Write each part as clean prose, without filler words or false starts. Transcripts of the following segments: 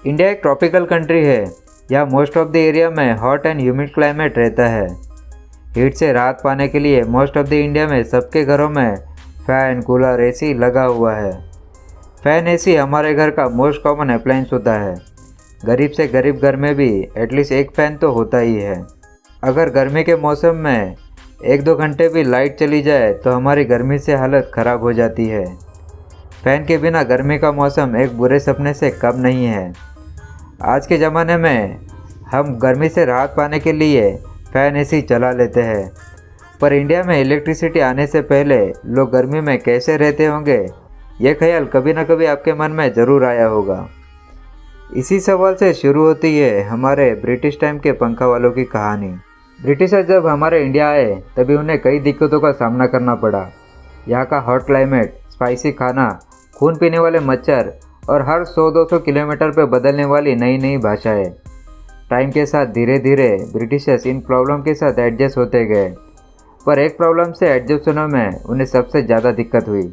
India एक tropical country है। यहाँ मोस्ट ऑफ द एरिया में हॉट एंड ह्यूमिड क्लाइमेट रहता है। हीट से राहत पाने के लिए मोस्ट ऑफ द इंडिया में सबके घरों में फ़ैन, कूलर, एसी लगा हुआ है। फ़ैन, एसी हमारे घर का मोस्ट कॉमन अप्लायंस होता है। गरीब से गरीब घर में भी एटलीस्ट एक फ़ैन तो होता ही है। अगर गर्मी के मौसम में 1-2 घंटे भी लाइट चली जाए तो हमारी गर्मी से हालत ख़राब हो जाती है। फ़ैन के बिना गर्मी का मौसम एक बुरे सपने से कम नहीं है। आज के ज़माने में हम गर्मी से राहत पाने के लिए फ़ैन, एसी चला लेते हैं, पर इंडिया में इलेक्ट्रिसिटी आने से पहले लोग गर्मी में कैसे रहते होंगे, ये ख्याल कभी ना कभी आपके मन में ज़रूर आया होगा। इसी सवाल से शुरू होती है हमारे ब्रिटिश टाइम के पंखा वालों की कहानी। ब्रिटिशर जब हमारे इंडिया आए तभी उन्हें कई दिक्कतों का सामना करना पड़ा। यहाँ का हॉट क्लाइमेट, स्पाइसी खाना, खून पीने वाले मच्छर और हर 100-200 किलोमीटर पर बदलने वाली नई नई भाषाएं। टाइम के साथ धीरे धीरे ब्रिटिशर्स इन प्रॉब्लम के साथ एडजस्ट होते गए, पर एक प्रॉब्लम से एडजस्ट होने में उन्हें सबसे ज़्यादा दिक्कत हुई।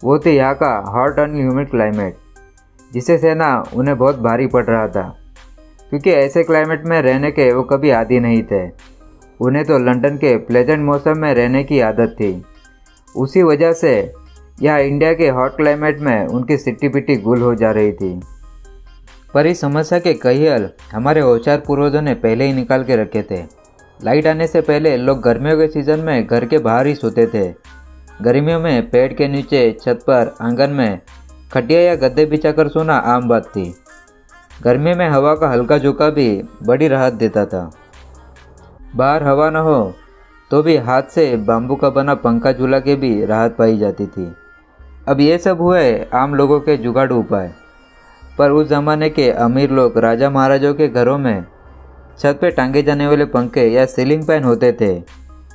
वो थी यहाँ का हॉट एंड ह्यूमिड क्लाइमेट, जिसे सहना उन्हें बहुत भारी पड़ रहा था, क्योंकि ऐसे क्लाइमेट में रहने के वो कभी आदी नहीं थे। उन्हें तो लंदन के प्लेजेंट मौसम में रहने की आदत थी। उसी वजह से यहाँ इंडिया के हॉट क्लाइमेट में उनकी सिट्टी पिट्टी गुल हो जा रही थी। पर इस समस्या के कई हल हमारे होशियार पूर्वजों ने पहले ही निकाल के रखे थे। लाइट आने से पहले लोग गर्मियों के सीज़न में घर के बाहर ही सोते थे। गर्मियों में पेड़ के नीचे, छत पर, आंगन में खटिया या गद्दे बिछाकर सोना आम बात थी। गर्मी में हवा का हल्का झोंका भी बड़ी राहत देता था। बाहर हवा न हो तो भी हाथ से बाम्बू का बना पंखा झूला के भी राहत पाई जाती थी। अब ये सब हुए आम लोगों के जुगाड़ू उपाय, पर उस ज़माने के अमीर लोग, राजा महाराजों के घरों में छत पे टांगे जाने वाले पंखे या सीलिंग फैन होते थे,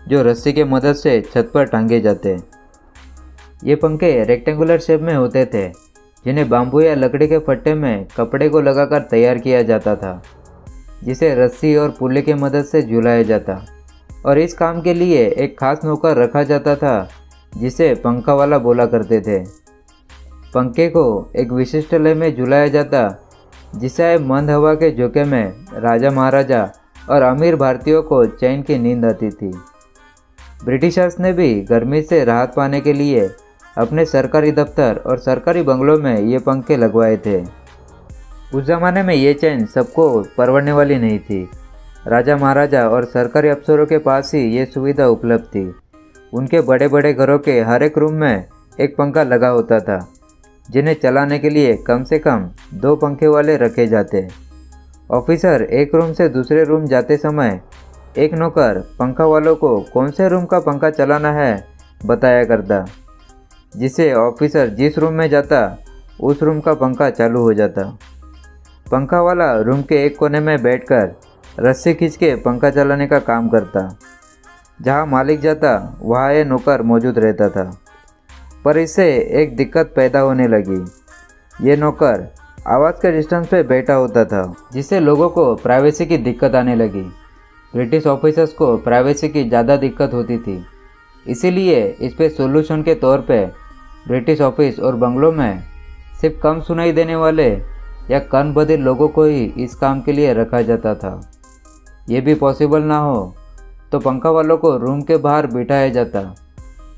जो रस्सी के मदद से छत पर टांगे जाते। ये पंखे रेक्टेंगुलर शेप में होते थे, जिन्हें बाम्बू या लकड़ी के फट्टे में कपड़े को लगाकर तैयार किया जाता था, जिसे रस्सी और पुल्ले की मदद से झुलाया जाता। और इस काम के लिए एक खास नौकर रखा जाता था, जिसे पंखा वाला बोला करते थे। पंखे को एक विशिष्ट लय में झुलाया जाता, जिससे मंद हवा के झोंके में राजा महाराजा और अमीर भारतीयों को चैन की नींद आती थी। ब्रिटिशर्स ने भी गर्मी से राहत पाने के लिए अपने सरकारी दफ्तर और सरकारी बंगलों में ये पंखे लगवाए थे। उस ज़माने में ये चैन सबको परवड़ने वाली नहीं थी। राजा महाराजा और सरकारी अफसरों के पास ही ये सुविधा उपलब्ध थी। उनके बड़े बड़े घरों के हर एक रूम में एक पंखा लगा होता था, जिन्हें चलाने के लिए कम से कम 2 पंखे वाले रखे जाते। ऑफिसर एक रूम से दूसरे रूम जाते समय एक नौकर पंखा वालों को कौन से रूम का पंखा चलाना है बताया करता, जिससे ऑफिसर जिस रूम में जाता उस रूम का पंखा चालू हो जाता। पंखा वाला रूम के एक कोने में बैठकर रस्सी खींच के पंखा चलाने का काम करता। जहाँ मालिक जाता वहाँ ये नौकर मौजूद रहता था, पर इससे एक दिक्कत पैदा होने लगी। ये नौकर आवाज़ के डिस्टेंस पे बैठा होता था, जिससे लोगों को प्राइवेसी की दिक्कत आने लगी। ब्रिटिश ऑफिसर्स को प्राइवेसी की ज़्यादा दिक्कत होती थी, इसीलिए इस पे सोल्यूशन के तौर पे ब्रिटिश ऑफिस और बंगलों में सिर्फ कम सुनाई देने वाले या कान बधिर लोगों को ही इस काम के लिए रखा जाता था। ये भी पॉसिबल ना हो तो पंखा वालों को रूम के बाहर बिठाया जाता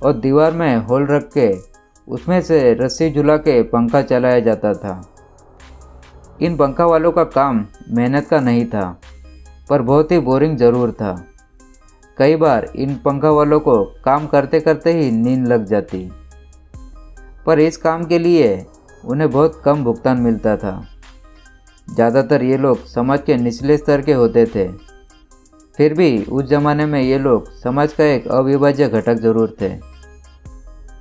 और दीवार में होल रख के उसमें से रस्सी झुला के पंखा चलाया जाता था। इन पंखा वालों का काम मेहनत का नहीं था, पर बहुत ही बोरिंग ज़रूर था। कई बार इन पंखा वालों को काम करते करते ही नींद लग जाती, पर इस काम के लिए उन्हें बहुत कम भुगतान मिलता था। ज़्यादातर ये लोग समाज के निचले स्तर के होते थे, फिर भी उस ज़माने में ये लोग समाज का एक अविभाज्य घटक ज़रूर थे।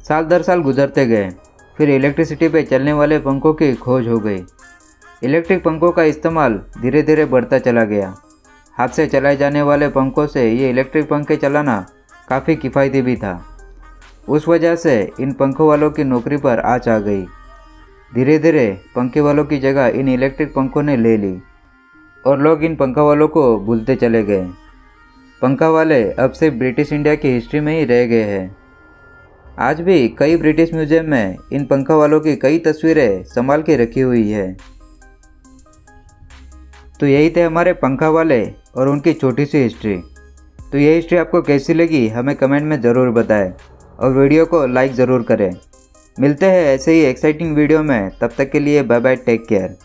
साल दर साल गुजरते गए, फिर इलेक्ट्रिसिटी पे चलने वाले पंखों की खोज हो गई। इलेक्ट्रिक पंखों का इस्तेमाल धीरे धीरे बढ़ता चला गया। हाथ से चलाए जाने वाले पंखों से ये इलेक्ट्रिक पंखे चलाना काफ़ी किफ़ायती भी था। उस वजह से इन पंखों वालों की नौकरी पर आँच आ गई। धीरे धीरे पंखे वालों की जगह इन इलेक्ट्रिक पंखों ने ले ली और लोग इन पंखा वालों को भूलते चले गए। पंखा वाले अब सिर्फ ब्रिटिश इंडिया की हिस्ट्री में ही रह गए हैं। आज भी कई ब्रिटिश म्यूजियम में इन पंखा वालों की कई तस्वीरें संभाल के रखी हुई है। तो यही थे हमारे पंखा वाले और उनकी छोटी सी हिस्ट्री। तो ये हिस्ट्री आपको कैसी लगी हमें कमेंट में ज़रूर बताएं और वीडियो को लाइक ज़रूर करें। मिलते हैं ऐसे ही एक्साइटिंग वीडियो में, तब तक के लिए बाय बाय, टेक केयर।